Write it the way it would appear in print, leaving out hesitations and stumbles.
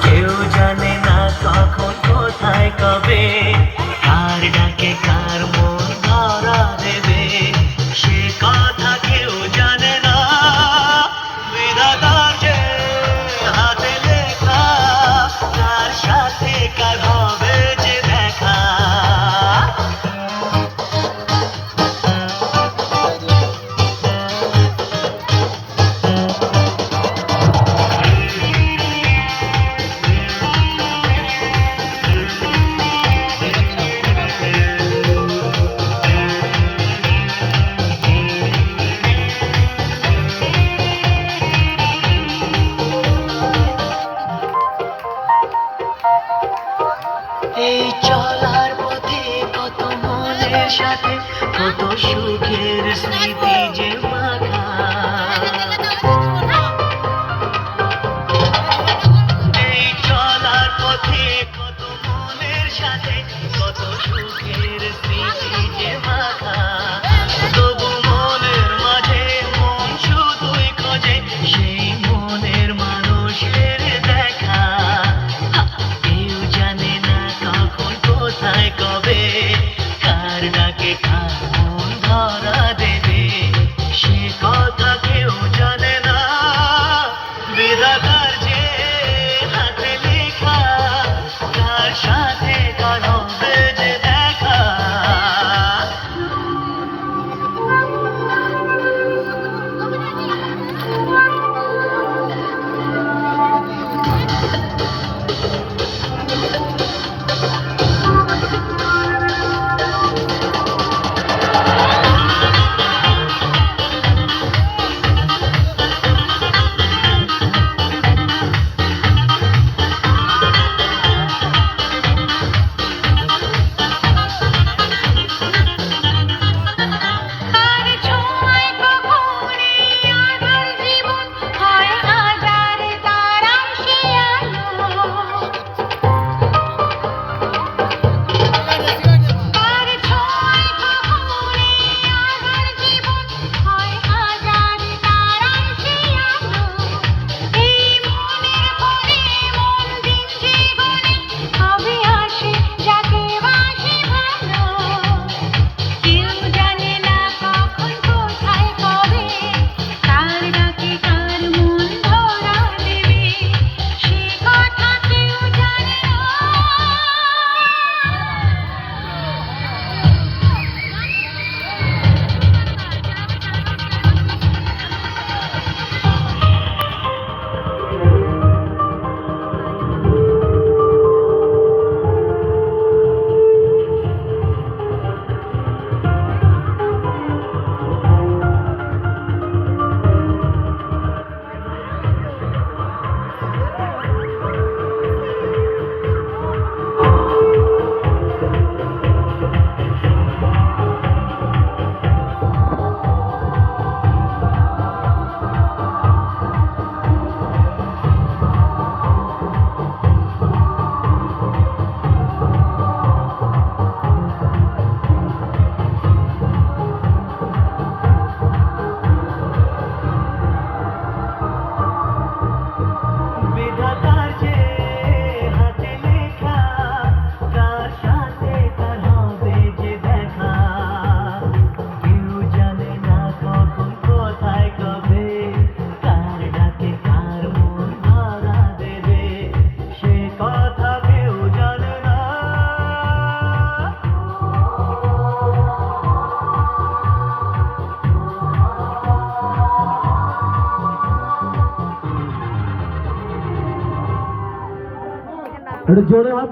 কেউ জানে না কখন কোথায় কবে কার ডাকে কার মন ধরা দেবে, সে কথা কেউ জানে না। বিধাতার যে হাতে লেখা, কার সাথে কার হবে যে দেখা। এই চলার পথে কত মনের সাথে কত সুখের স্মৃতি যে মাখা। এই চলার পথে কত মনের সাথে কত সুখের স্মৃতি যে মাখা। তবু মনের মাঝে মন শুধুই খোঁজে সেই মনের মানুষের দেখা। কেউ জানে না কখন কোথায় কবে কার ডাকে কার মন ধরা দেবে, সে কথা কেউ জানে না। বিধাতার যে হাতে লেখা, কার সাথে কার হবে যে দেখা। জোরে হাত